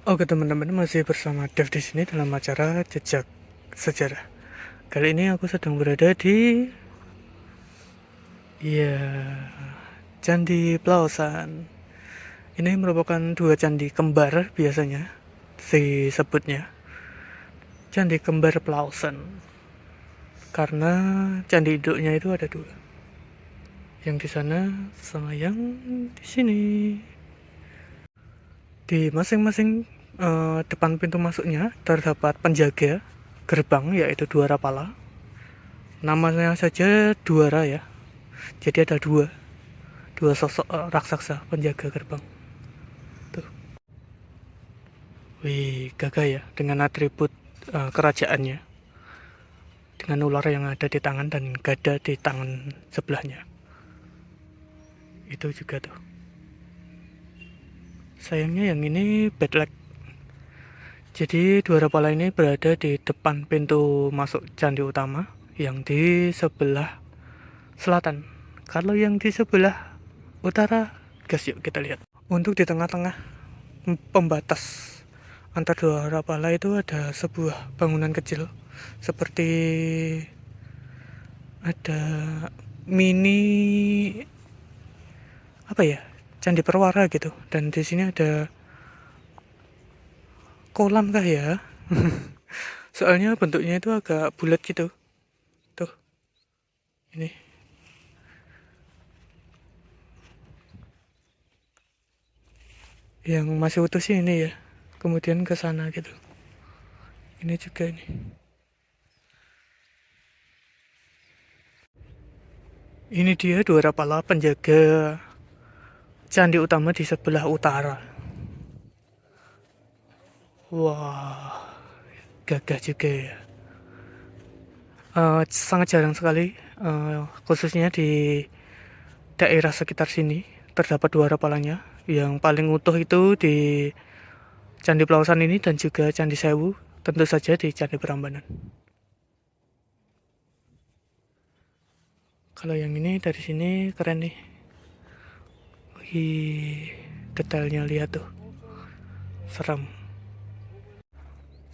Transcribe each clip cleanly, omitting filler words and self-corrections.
Oke teman-teman, masih bersama Dev di sini dalam acara Jejak Sejarah. Kali ini aku sedang berada di Candi Plaosan. Ini merupakan dua candi kembar biasanya disebutnya Candi Kembar Plaosan karena candi induknya itu ada dua. Yang di sana sama yang di sini. Di masing-masing depan pintu masuknya terdapat penjaga gerbang yaitu dua rapala. Namanya saja Duara ya. Jadi ada dua sosok raksasa penjaga gerbang. Tuh. Wih, gagah ya dengan atribut kerajaannya. Dengan ular yang ada di tangan dan gada di tangan sebelahnya. Itu juga tuh. Sayangnya yang ini bad luck. Jadi dua rapala ini berada di depan pintu masuk candi utama yang di sebelah selatan. Kalau yang di sebelah utara, gas yuk kita lihat. Untuk di tengah-tengah pembatas antar dua rapala itu ada sebuah bangunan kecil seperti ada mini apa ya, candi perwara gitu, dan di sini ada kolam kah ya. Soalnya bentuknya itu agak bulat gitu tuh. Ini yang masih utuh sih ini ya, kemudian ke sana gitu. Ini juga ini dia dua rapala penjaga candi utama di sebelah utara. Wah, gagah juga ya. Sangat jarang sekali, khususnya di daerah sekitar sini terdapat dua rapalanya. Yang paling utuh itu di Candi Pelausan ini dan juga Candi Sewu, tentu saja di Candi Prambanan. Kalau yang ini dari sini keren nih. Wih, detailnya lihat tuh, serem.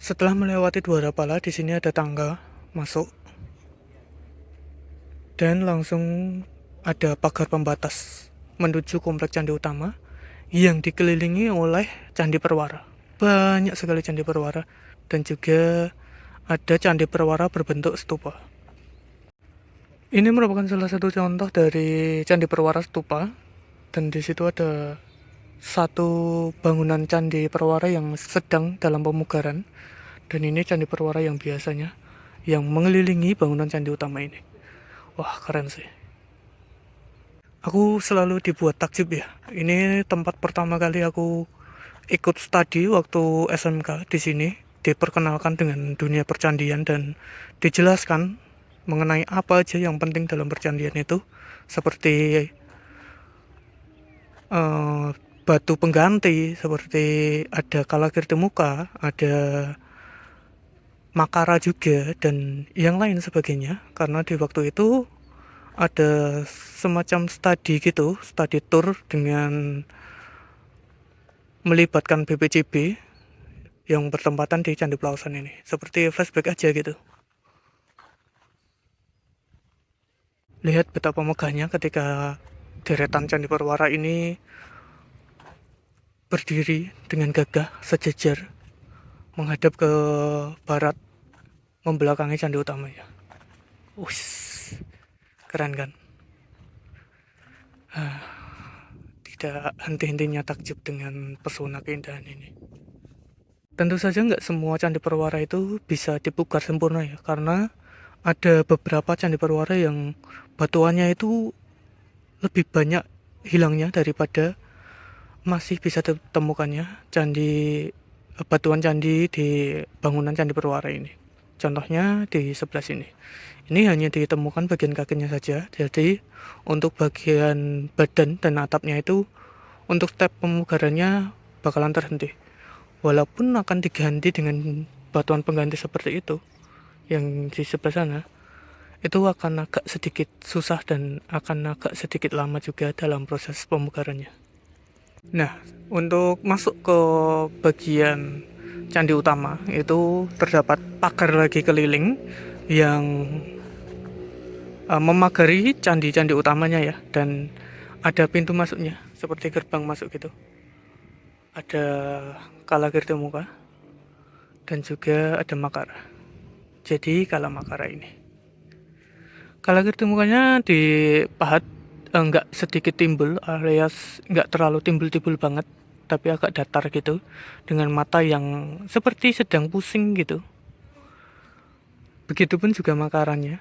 Setelah melewati dua rapala, di sini ada tangga masuk dan langsung ada pagar pembatas menuju komplek candi utama yang dikelilingi oleh candi perwara. Banyak sekali candi perwara dan juga ada candi perwara berbentuk stupa. Ini merupakan salah satu contoh dari candi perwara stupa, dan di situ ada satu bangunan candi perwara yang sedang dalam pemugaran, dan ini candi perwara yang biasanya yang mengelilingi bangunan candi utama ini. Wah, keren sih. Aku selalu dibuat takjub ya. Ini tempat pertama kali aku ikut studi waktu SMK di sini. Diperkenalkan dengan dunia percandian dan dijelaskan mengenai apa aja yang penting dalam percandian itu, seperti eh, batu pengganti, seperti ada kalakirti muka, ada makara juga, dan yang lain sebagainya. Karena di waktu itu ada semacam studi gitu, studi tour dengan melibatkan BPCB yang bertempatan di Candi Pelausan ini. Seperti flashback aja gitu. Lihat betapa megahnya ketika deretan Candi Perwara ini berdiri dengan gagah sejajar menghadap ke barat, membelakangi candi utamanya. Ush, keren kan? Tidak henti-hentinya takjub dengan pesona keindahan ini. Tentu saja nggak semua candi perwara itu bisa dipugar sempurna ya, karena ada beberapa candi perwara yang batuannya itu lebih banyak hilangnya daripada masih bisa ditemukannya batuan candi di bangunan candi perwara ini. Contohnya di sebelah sini. Ini hanya ditemukan bagian kakinya saja, jadi untuk bagian badan dan atapnya itu untuk step pemugarannya bakalan terhenti. Walaupun akan diganti dengan batuan pengganti seperti itu, yang di sebelah sana, itu akan agak sedikit susah dan akan agak sedikit lama juga dalam proses pemugarannya. Nah, untuk masuk ke bagian candi utama itu terdapat pagar lagi keliling yang memagari candi-candi utamanya ya, dan ada pintu masuknya seperti gerbang masuk gitu. Ada Kalagirtimuka dan juga ada Makara. Jadi Kala Makara ini. Kalagirtimukanya dipahat nggak sedikit timbul alias nggak terlalu timbul-timbul banget, tapi agak datar gitu dengan mata yang seperti sedang pusing gitu. Begitupun juga makarannya.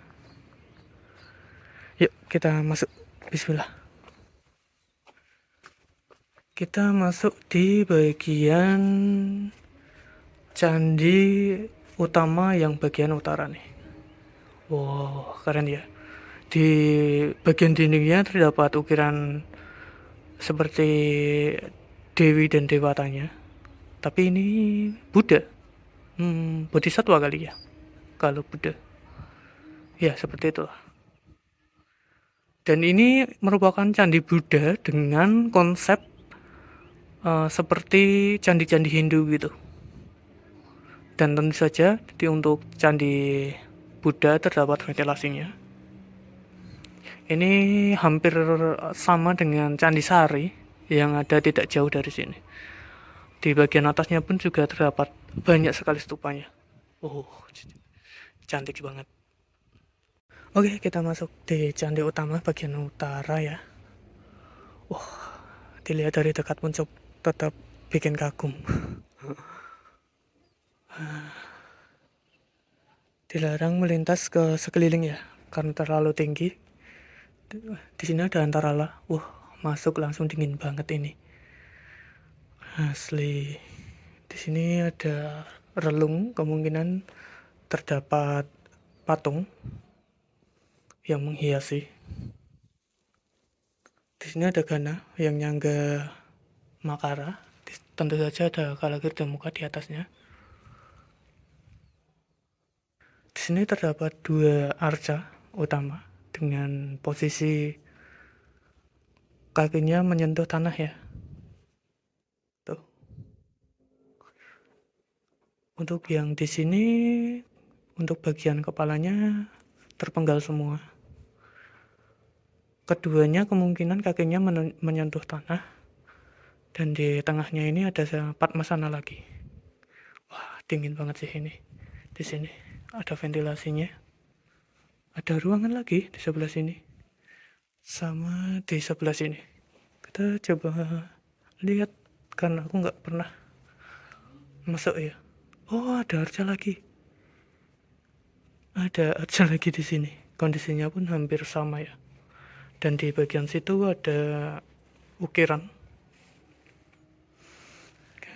Yuk kita masuk. Bismillah. Kita masuk di bagian candi utama yang bagian utara nih. Wow, keren ya. Di bagian dindingnya terdapat ukiran seperti dewi dan dewatanya. Tapi ini Buddha. Bodhisattva kali ya. Kalau Buddha. Ya, seperti itulah. Dan ini merupakan candi Buddha dengan konsep seperti candi-candi Hindu gitu. Dan tentu saja untuk candi Buddha terdapat ventilasinya. Ini hampir sama dengan Candi Sari yang ada tidak jauh dari sini. Di bagian atasnya pun juga terdapat banyak sekali stupanya. Oh, cantik banget. Oke, kita masuk di candi utama bagian utara ya. Dilihat dari dekat pun tetap bikin kagum. Dilarang melintas ke sekeliling ya, karena terlalu tinggi. Di sini ada antara. Wah, masuk langsung dingin banget ini. Asli. Di sini ada relung, kemungkinan terdapat patung yang menghiasi. Di sini ada Gana yang nyangga Makara. Tentu saja ada Kalagirtimuka di atasnya. Di sini terdapat dua arca utama dengan posisi kakinya menyentuh tanah ya. Tuh. Untuk yang di sini, untuk bagian kepalanya terpenggal semua. Keduanya kemungkinan kakinya menyentuh tanah. Dan di tengahnya ini ada Padmasana lagi. Wah, dingin banget sih ini. Di sini ada ventilasinya. Ada ruangan lagi di sebelah sini. Sama di sebelah sini. Kita coba lihat karena aku nggak pernah masuk ya. Oh, ada arca lagi. Ada arca lagi di sini. Kondisinya pun hampir sama ya. Dan di bagian situ ada ukiran.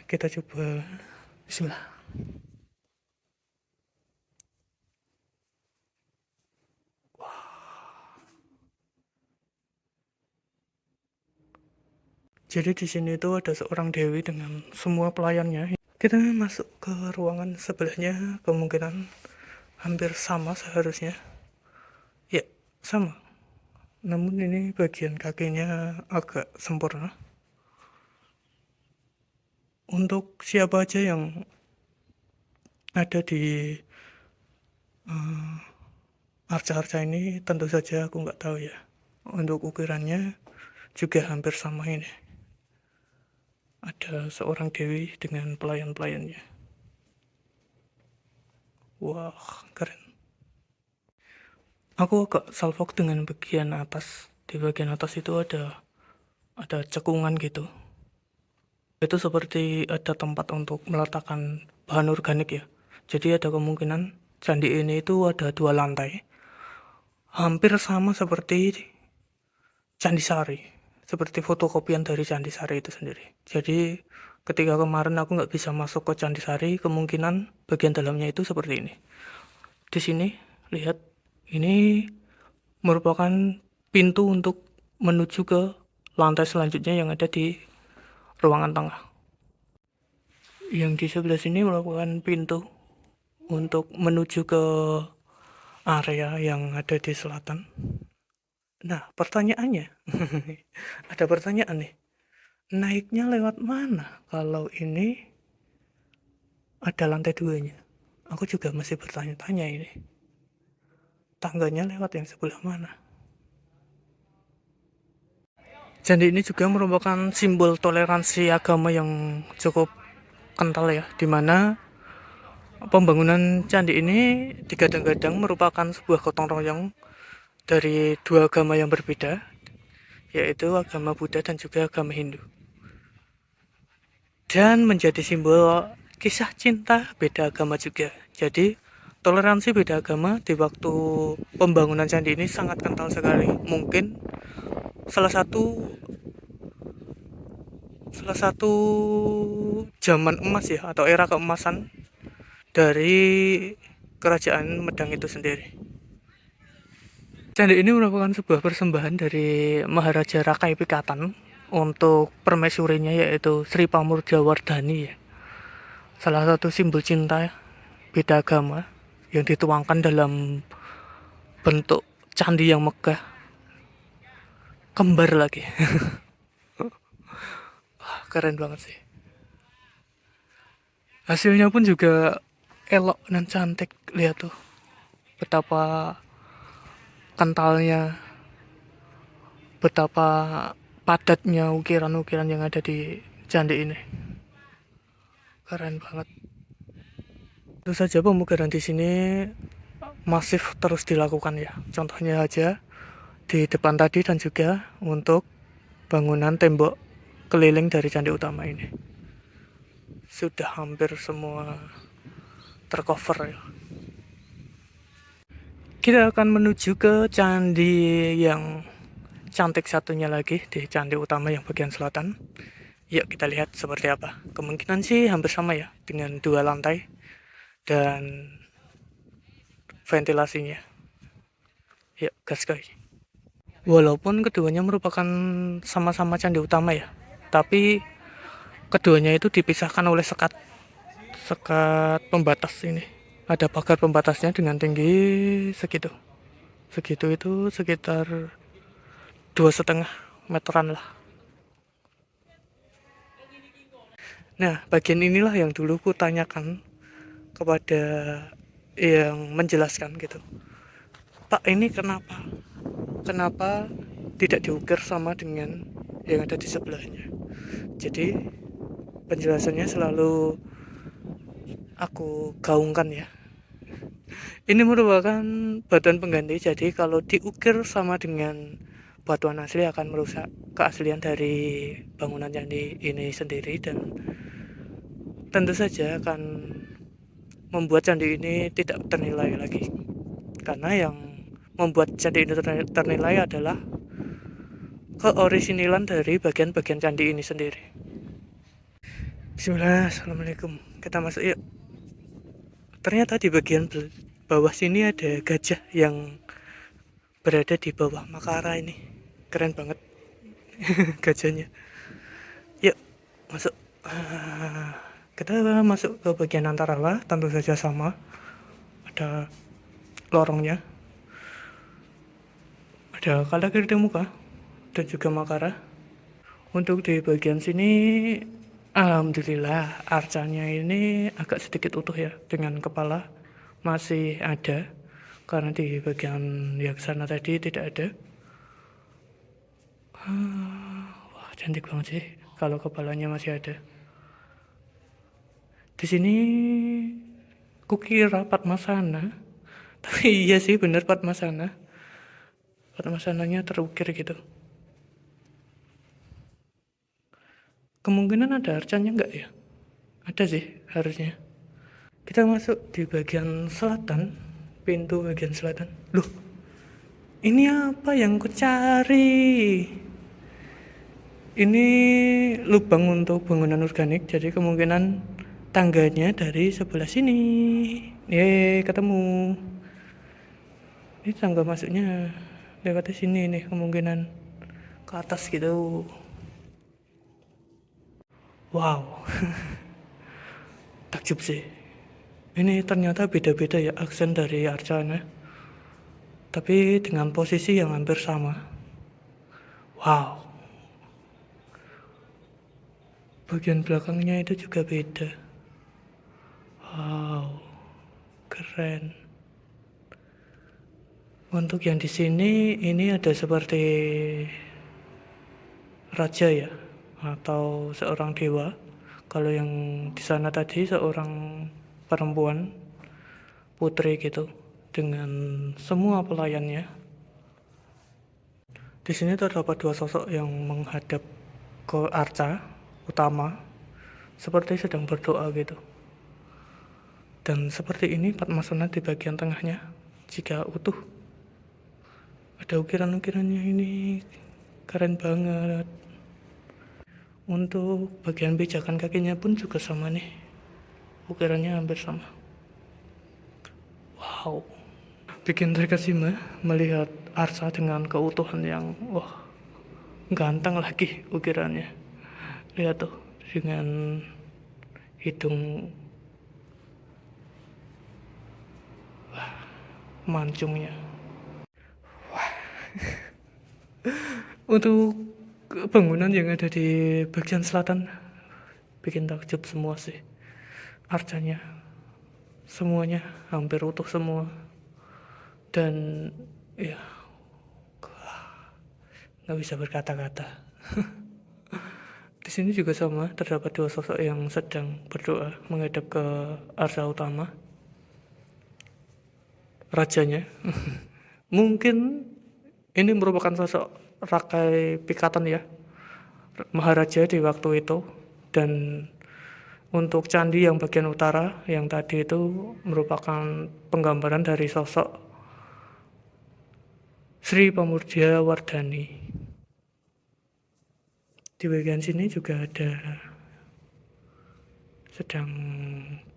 Kita coba. Bismillah. Jadi di sini itu ada seorang dewi dengan semua pelayannya. Kita masuk ke ruangan sebelahnya, kemungkinan hampir sama seharusnya. Ya, sama. Namun ini bagian kakinya agak sempurna. Untuk siapa aja yang ada di arca-arca ini, tentu saja aku nggak tahu ya. Untuk ukirannya juga hampir sama ini. Ada seorang dewi dengan pelayan-pelayannya. Wah, keren. Aku agak salfok dengan bagian atas. Di bagian atas itu ada cekungan gitu. Itu seperti ada tempat untuk meletakkan bahan organik ya. Jadi ada kemungkinan candi ini itu ada 2 lantai. Hampir sama seperti Candi Sari. Seperti fotokopian dari Candi Sari itu sendiri. Jadi ketika kemarin aku nggak bisa masuk ke Candi Sari, kemungkinan bagian dalamnya itu seperti ini. Di sini, lihat. Ini merupakan pintu untuk menuju ke lantai selanjutnya yang ada di ruangan tengah. Yang di sebelah sini merupakan pintu untuk menuju ke area yang ada di selatan. Nah, pertanyaannya, ada pertanyaan nih. naiknya lewat mana? Kalau ini ada lantai 2-nya. Aku juga masih bertanya-tanya ini. Tangganya lewat yang sebelah mana? Candi ini juga merupakan simbol toleransi agama yang cukup kental ya, di mana pembangunan candi ini digadang-gadang merupakan sebuah gotong royong dari dua agama yang berbeda, yaitu agama Buddha dan juga agama Hindu. Dan menjadi simbol kisah cinta beda agama juga. Jadi toleransi beda agama di waktu pembangunan candi ini sangat kental sekali. Mungkin salah satu salah satu zaman emas ya, atau era keemasan dari kerajaan Medang itu sendiri. Candi ini merupakan sebuah persembahan dari Maharaja Rakai Pikatan untuk permaisurinya, yaitu Sri Pamurjawardhani ya. Salah satu simbol cinta beda agama yang dituangkan dalam bentuk candi yang megah, kembar lagi. Keren banget sih. Hasilnya pun juga elok dan cantik. Lihat tuh betapa kentalnya, betapa padatnya ukiran-ukiran yang ada di candi ini. Keren banget. Tentu saja pemugaran di sini masif terus dilakukan ya. Contohnya aja di depan tadi, dan juga untuk bangunan tembok keliling dari candi utama ini. Sudah hampir semua tercover ya. Kita akan menuju ke candi yang cantik satunya lagi, di candi utama yang bagian selatan. Yuk kita lihat seperti apa. Kemungkinan sih hampir sama ya, dengan 2 lantai dan ventilasinya. Yuk gas guys. Walaupun keduanya merupakan sama-sama candi utama ya, tapi keduanya itu dipisahkan oleh sekat sekat pembatas ini. Ada pagar pembatasnya dengan tinggi segitu. Segitu itu sekitar 2,5 meteran lah. Nah, bagian inilah yang dulu ku tanyakan kepada yang menjelaskan gitu. Pak, ini kenapa? Kenapa tidak diukir sama dengan yang ada di sebelahnya? Jadi penjelasannya selalu aku gaungkan ya. Ini merupakan batuan pengganti, jadi kalau diukir sama dengan batuan asli akan merusak keaslian dari bangunan candi ini sendiri, dan tentu saja akan membuat candi ini tidak ternilai lagi. Karena yang membuat candi ini ternilai adalah keorisinilan dari bagian-bagian candi ini sendiri. Bismillah, assalamualaikum. Kita masuk yuk. Ternyata di bagian bawah sini ada gajah yang berada di bawah makara ini. Keren banget gajahnya. Yuk masuk. Kita masuk ke bagian antara lah, tentu saja sama. Ada lorongnya. Ada kalakirti muka dan juga makara. Untuk di bagian sini, alhamdulillah arcanya ini agak sedikit utuh ya, dengan kepala masih ada, karena di bagian yang sana tadi tidak ada. Wah, cantik banget sih kalau kepalanya masih ada. Di sini kukira Padmasana, tapi iya sih bener Padmasana. Padmasananya terukir gitu. Kemungkinan ada arcanya enggak ya? Ada sih harusnya. Kita masuk di bagian selatan, pintu bagian selatan. Loh, ini apa yang ku cari? Ini lubang untuk bangunan organik, jadi kemungkinan tangganya dari sebelah sini. Ketemu. Ini tangga masuknya lewat sini nih, kemungkinan ke atas gitu. Wow. Takjub sih. Ini ternyata beda-beda ya aksen dari arcana, tapi dengan posisi yang hampir sama. Wow. bagian belakangnya itu juga beda. Wow, keren. Untuk yang di sini ini ada seperti raja ya, atau seorang dewa. Kalau yang di sana tadi seorang perempuan, putri gitu, dengan semua pelayannya. Di sini terdapat dua sosok yang menghadap ke arca utama, seperti sedang berdoa gitu. Dan seperti ini Padmasana di bagian tengahnya, jika utuh. Ada ukiran-ukirannya, ini keren banget. Untuk bagian pijakan kakinya pun juga sama nih, ukirannya hampir sama. Wow, bikin terkesima melihat arca dengan keutuhan yang wah, ganteng lagi ukirannya. Lihat tuh, dengan hidung mancungnya. Untuk bangunan yang ada di bagian selatan bikin takjub semua sih. Arcanya semuanya hampir utuh semua. Dan ya, nggak bisa berkata-kata. Di sini juga sama, terdapat dua sosok yang sedang berdoa menghadap ke arca utama. Rajanya. Mungkin ini merupakan sosok Rakai Pikatan ya, Maharaja di waktu itu. Dan untuk candi yang bagian utara yang tadi itu merupakan penggambaran dari sosok Sri Pamurja Wardhani. Di bagian sini juga ada sedang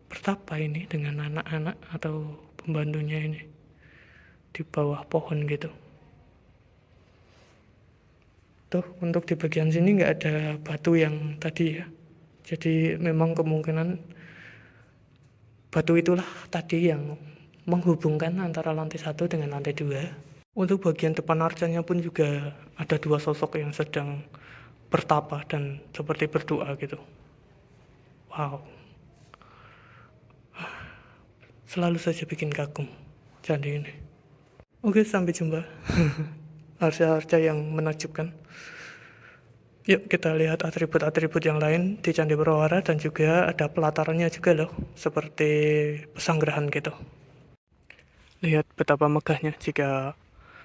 bertapa ini dengan anak-anak atau pembantunya ini di bawah pohon gitu. Tuh, untuk di bagian sini nggak ada batu yang tadi ya. Jadi memang kemungkinan batu itulah tadi yang menghubungkan antara lantai 1 dengan lantai 2. Untuk bagian depan arcanya pun juga ada dua sosok yang sedang bertapa dan seperti berdoa gitu. Wow, selalu saja bikin kagum candi ini. Oke, sampai jumpa. Arca-arca yang menakjubkan. Yuk kita lihat atribut-atribut yang lain di Candi Perwara, dan juga ada pelatarannya juga loh, seperti pesanggrahan gitu. Lihat betapa megahnya jika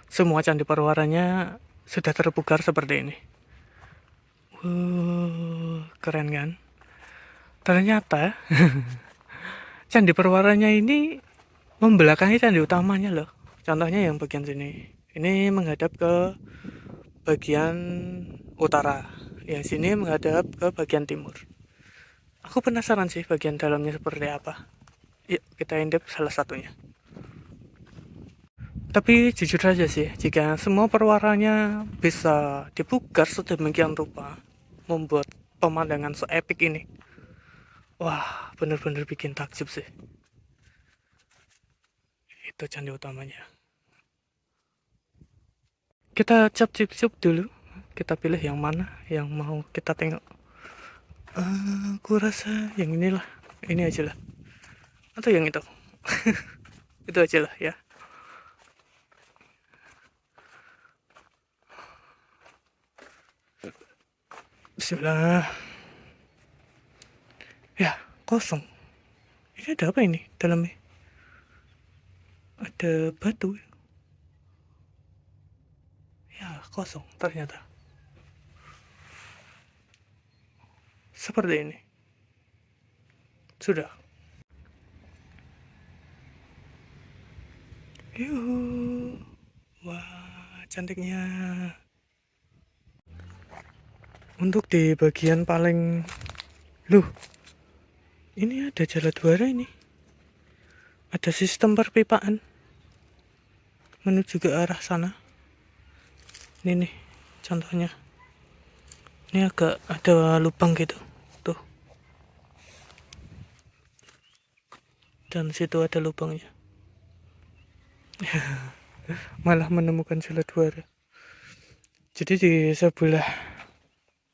semua Candi Perwaranya sudah terbugar seperti ini. Keren kan? Ternyata Candi Perwaranya ini membelakangi candi utamanya loh. Contohnya yang bagian sini. Ini menghadap ke bagian utara. Yang sini menghadap ke bagian timur. Aku penasaran sih bagian dalamnya seperti apa. Yuk kita intip salah satunya. Tapi jujur saja sih, jika semua perwaranya bisa dipugar sedemikian rupa, membuat pemandangan se-epic ini, wah, bener-bener bikin takjub sih. Itu candi utamanya. Kita cap-cip dulu. Kita pilih yang mana yang mau kita tengok. Aku rasa yang inilah. Ini aja lah. Atau yang itu. Itu aja lah ya. Bismillah. Ya, kosong. Ini ada apa ini dalamnya? Ada batu. Ya, kosong ternyata. Seperti ini. Sudah. Yuhu. Wah, cantiknya. Untuk di bagian paling... Loh, ini ada jaladwara ini. Ada sistem perpipaan menuju ke arah sana. Ini nih, contohnya. Ini agak ada lubang gitu. Tuh. Dan situ ada lubangnya. Malah menemukan jaladwara. Jadi di sebelah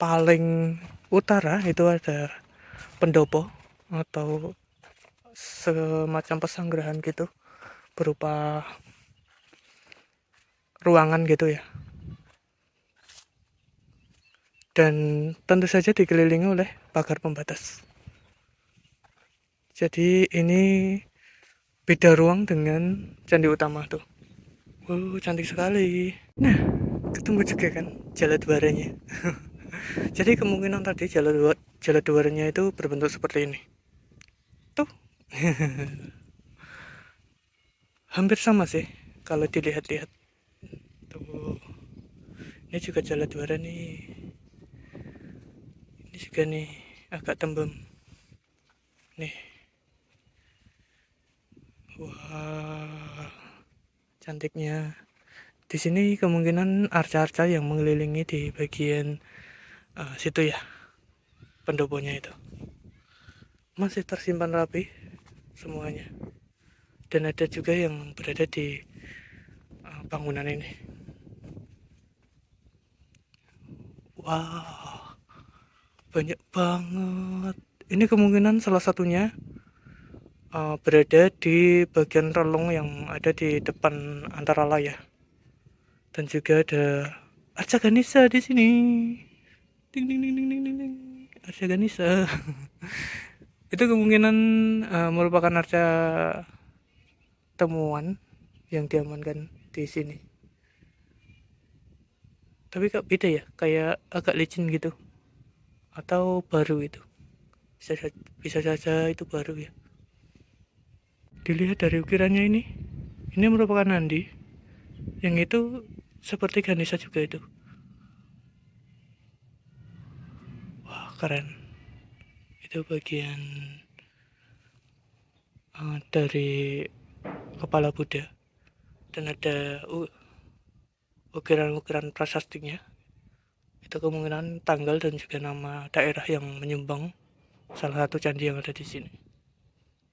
paling utara itu ada pendopo atau semacam pesanggerahan gitu, berupa ruangan gitu ya, dan tentu saja dikelilingi oleh pagar pembatas. Jadi ini beda ruang dengan candi utama tuh. Cantik sekali. Nah, ketemu juga kan jaladwaranya. Jadi kemungkinan tadi jaladwaranya itu berbentuk seperti ini. Tuh, hampir sama sih kalau dilihat-lihat. Tuh, ini juga jaladwara nih. Ini juga nih agak tembem. Nih, wah, cantiknya. Di sini kemungkinan arca-arca yang mengelilingi di bagian situ ya, pendoponya itu. Masih tersimpan rapi semuanya. Dan ada juga yang berada di bangunan ini. Wah, banyak banget. Ini kemungkinan salah satunya berada di bagian relung yang ada di depan antara layar. Dan juga ada Arca Ganesa di sini. Ding ding ding ding ding ding ding. Arca Ganesa. Itu kemungkinan merupakan arca temuan yang diamankan di sini. Tapi kok beda ya, kayak agak licin gitu. Atau baru itu. Bisa saja itu baru ya. Dilihat dari ukirannya ini merupakan Nandi. Yang itu seperti Ganesha juga itu. Wah, keren. Itu bagian dari kepala Buddha. Dan ada ukiran-ukiran prasastinya. Itu kemungkinan tanggal dan juga nama daerah yang menyumbang salah satu candi yang ada di sini.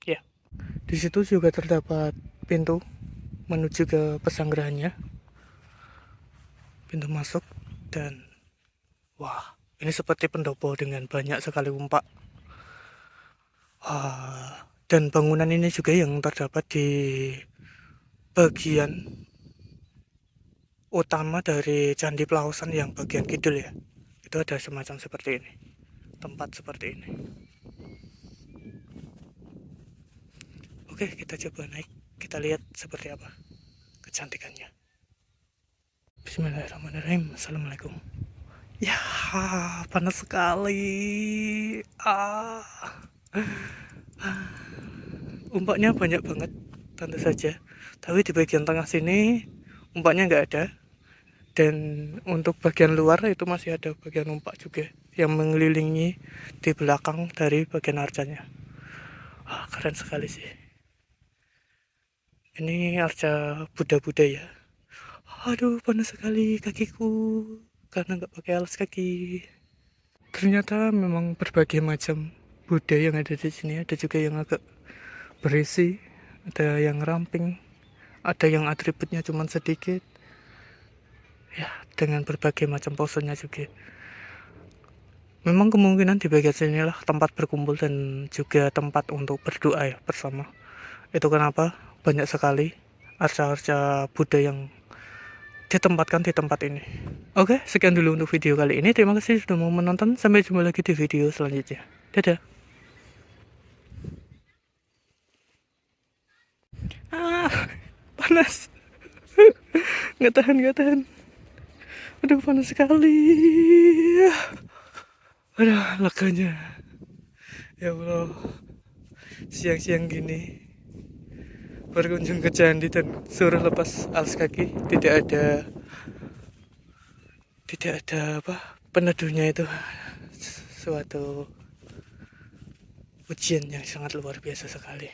Ya, di situ juga terdapat pintu menuju ke pesanggerahannya, pintu masuk, dan wah, ini seperti pendopo dengan banyak sekali umpak. Dan bangunan ini juga yang terdapat di bagian utama dari Candi Pelausan yang bagian kidul ya. Itu ada semacam seperti ini, tempat seperti ini. Oke, kita coba naik, kita lihat seperti apa kecantikannya. Bismillahirrahmanirrahim. Assalamualaikum. Ya, panas sekali. Umpaknya banyak banget, tentu saja. Tapi di bagian tengah sini umpaknya nggak ada. Dan untuk bagian luar itu masih ada bagian umpak juga yang mengelilingi di belakang dari bagian arcanya. Keren sekali sih. Ini arca Buddha-Buddha ya. Aduh, panas sekali kakiku karena nggak pakai alas kaki. Ternyata memang berbagai macam Buddha yang ada di sini. Ada juga yang agak berisi, ada yang ramping, ada yang atributnya cuma sedikit. Ya, dengan berbagai macam posenya juga. Memang kemungkinan di bagian sinilah tempat berkumpul dan juga tempat untuk berdoa ya bersama. Itu kenapa banyak sekali arca-arca Buddha yang ditempatkan di tempat ini. Oke, sekian dulu untuk video kali ini. Terima kasih sudah mau menonton. Sampai jumpa lagi di video selanjutnya. Dadah. Panas. Nggak tahan. Aduh, panas sekali. Aduh, leganya. Ya Allah. Siang-siang gini berkunjung ke candi dan suruh lepas alas kaki. Tidak ada peneduhnya itu. Suatu ujian yang sangat luar biasa sekali.